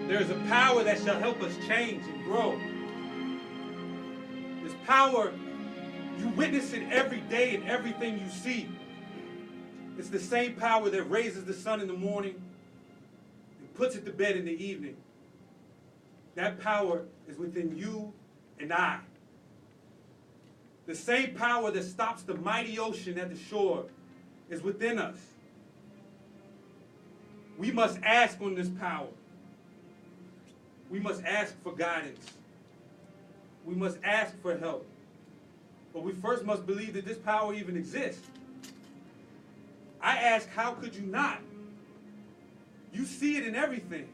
There is a power that shall help us change and grow. This power, you witness it every day in everything you see. It's the same power that raises the sun in the morning and puts it to bed in the evening. That power is within you and I. The same power that stops the mighty ocean at the shore is within us. We must ask on this power. We must ask for guidance. We must ask for help. But we first must believe that this power even exists. I ask, how could you not? You see it in everything.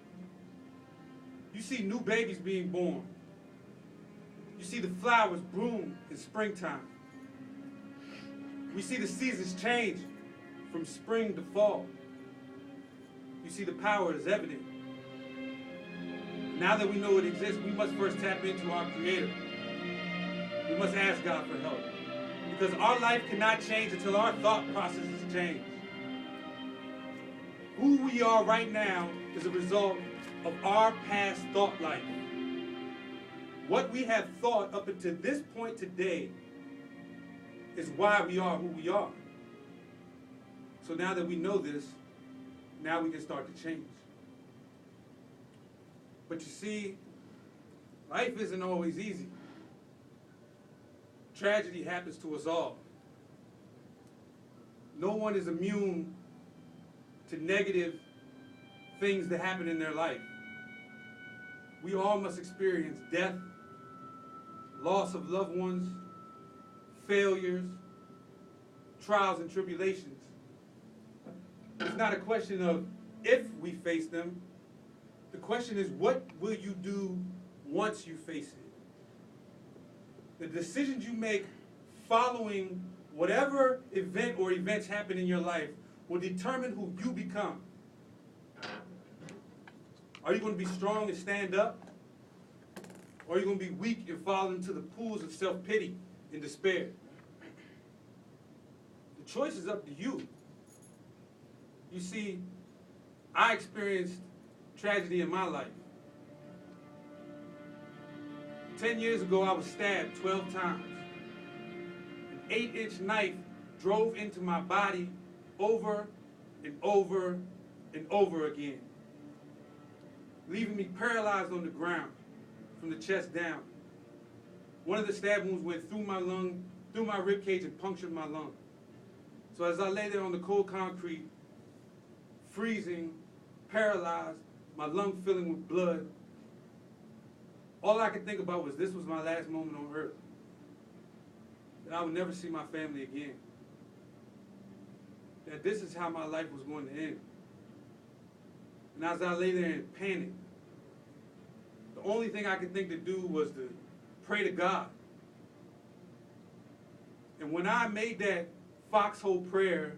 You see new babies being born. You see the flowers bloom in springtime. We see the seasons change from spring to fall. You see the power is evident. Now that we know it exists, we must first tap into our Creator. We must ask God for help. Because our life cannot change until our thought processes change. Who we are right now is a result of our past thought life. What we have thought up until this point today is why we are who we are. So now that we know this, now we can start to change. But you see, life isn't always easy. Tragedy happens to us all. No one is immune to negative things that happen in their life. We all must experience death, loss of loved ones, failures, trials and tribulations. It's not a question of if we face them. The question is, what will you do once you face it? The decisions you make following whatever event or events happen in your life will determine who you become. Are you going to be strong and stand up? Or are you going to be weak and fall into the pools of self-pity and despair? The choice is up to you. You see, I experienced tragedy in my life. 10 years ago, I was stabbed 12 times. An 8-inch knife drove into my body over and over and over again, leaving me paralyzed on the ground from the chest down. One of the stab wounds went through my lung, through my rib cage, and punctured my lung. So as I lay there on the cold concrete, freezing, paralyzed, my lung filling with blood, all I could think about was this was my last moment on earth. That I would never see my family again. That this is how my life was going to end. And as I lay there in panic, the only thing I could think to do was to pray to God. And when I made that foxhole prayer,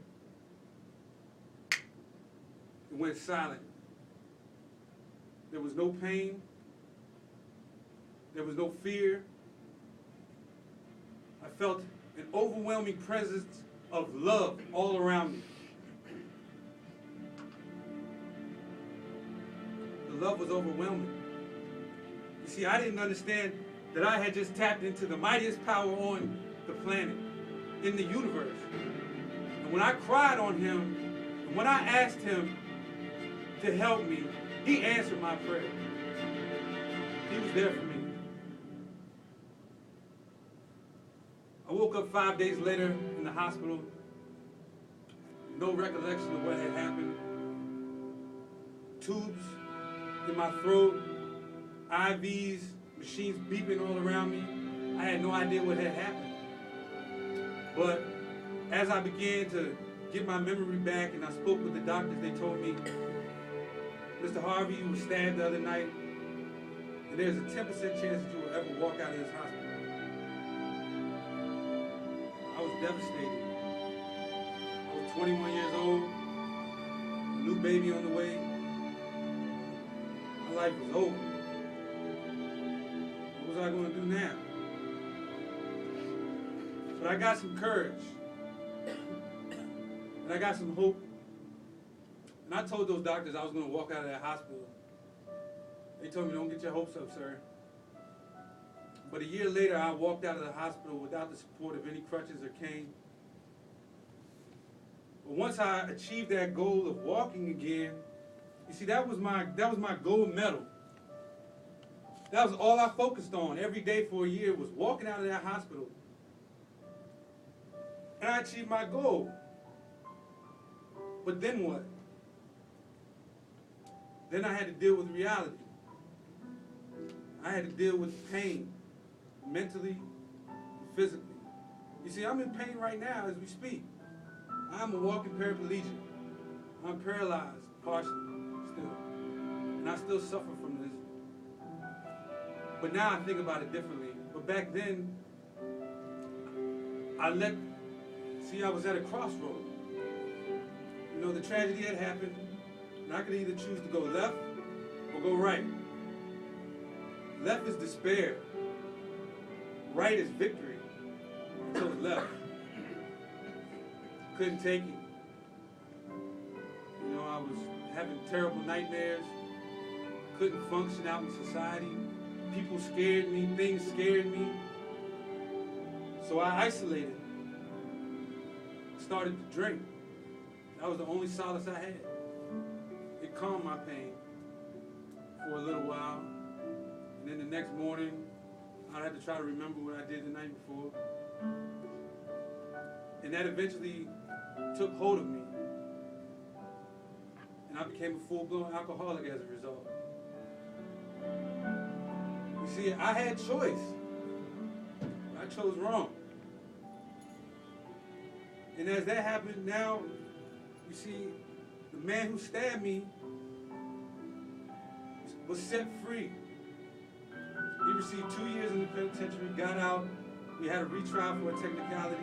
it went silent. There was no pain. There was no fear. I felt an overwhelming presence of love all around me. The love was overwhelming. You see, I didn't understand that I had just tapped into the mightiest power on the planet, in the universe. And when I cried on him, and when I asked him to help me, he answered my prayer. He was there for me. I woke up 5 days later in the hospital, no recollection of what had happened. Tubes in my throat, IVs, machines beeping all around me. I had no idea what had happened. But as I began to get my memory back and I spoke with the doctors, they told me, Mr. Harvey, you were stabbed the other night, and there's a 10% chance that you will ever walk out of this hospital. I was devastated. I was 21 years old, a new baby on the way. My life was over. What was I going to do now? But I got some courage. And I got some hope. And I told those doctors I was going to walk out of that hospital They told me, don't get your hopes up, sir. But a year later, I walked out of the hospital without the support of any crutches or cane. But once I achieved that goal of walking again, you see, that was my gold medal. That was all I focused on every day for a year, was walking out of that hospital. And I achieved my goal. But then what? Then I had to deal with reality. I had to deal with pain, mentally and physically. You see, I'm in pain right now as we speak. I'm a walking paraplegic. I'm paralyzed, partially, still. And I still suffer from this. But now I think about it differently. But back then, I was at a crossroad. You know, the tragedy had happened, and I could either choose to go left or go right. Left is despair. Right is victory. I chose left. Couldn't take it. You know, I was having terrible nightmares. Couldn't function out in society. People scared me. Things scared me. So I isolated. Started to drink. That was the only solace I had. It calmed my pain for a little while. And then the next morning, I had to try to remember what I did the night before. And that eventually took hold of me. And I became a full-blown alcoholic as a result. You see, I had choice. I chose wrong. And as that happened, now, you see, the man who stabbed me was set free. He received 2 years in the penitentiary, got out. We had a retrial for a technicality.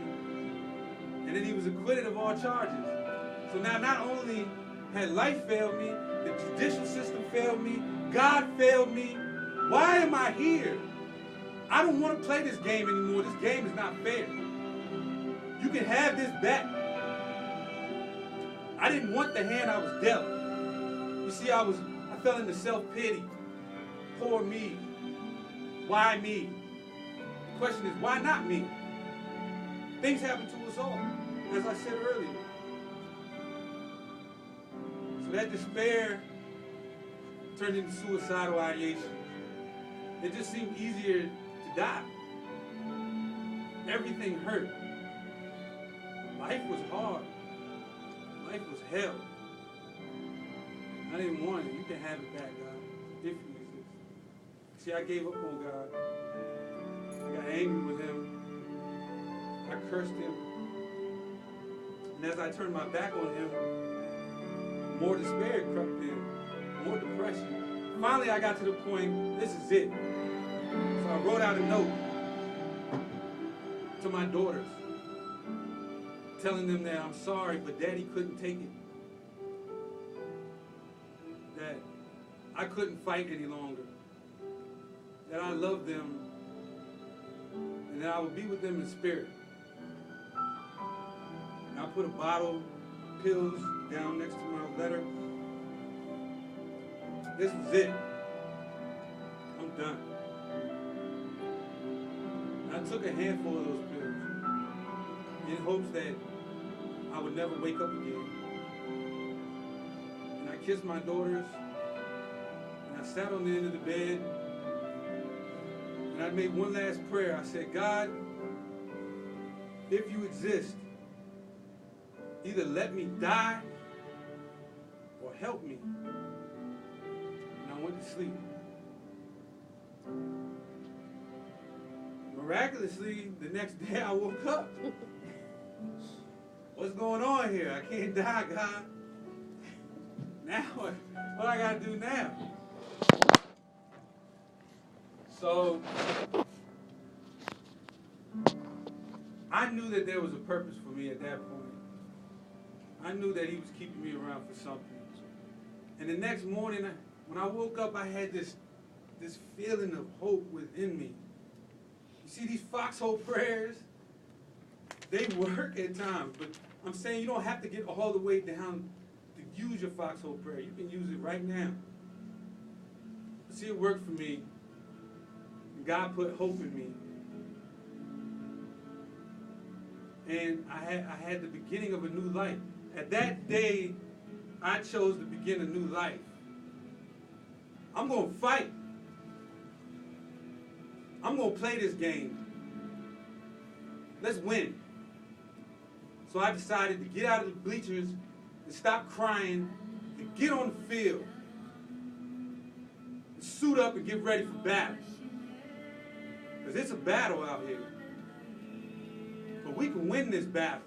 And then he was acquitted of all charges. So now not only had life failed me, the judicial system failed me, God failed me. Why am I here? I don't want to play this game anymore. This game is not fair. You can have this back. I didn't want the hand I was dealt. You see, I fell into self-pity. Poor me. Why me? The question is, why not me? Things happen to us all, as I said earlier. So that despair turned into suicidal ideation. It just seemed easier to die. Everything hurt. Life was hard. Life was hell. I didn't want it. You can have it back, God, if you exist. See, I gave up on God. I got angry with him. I cursed him. And as I turned my back on him, more despair crept in, more depression. Finally, I got to the point, this is it. So I wrote out a note to my daughters, telling them that I'm sorry, but Daddy couldn't take it. That I couldn't fight any longer. That I loved them, and that I would be with them in spirit. And I put a bottle, pills down next to my letter. This was it. I'm done. And I took a handful of those pills in hopes that I would never wake up again. And I kissed my daughters, and I sat on the end of the bed, and I made one last prayer. I said, God, if you exist, either let me die or help me. And I went to sleep. Miraculously, the next day I woke up. What's going on here? I can't die, God. Now, what I got to do now? So, I knew that there was a purpose for me at that point. I knew that he was keeping me around for something. And the next morning, when I woke up, I had this feeling of hope within me. You see, these foxhole prayers, they work at times, but I'm saying you don't have to get all the way down to use your foxhole prayer. You can use it right now. see it work for me. And God put hope in me. And I had the beginning of a new life. At that day, I chose to begin a new life. I'm going to fight. I'm going to play this game. Let's win. So I decided to get out of the bleachers and stop crying and get on the field. And suit up and get ready for battle. Because it's a battle out here. But we can win this battle.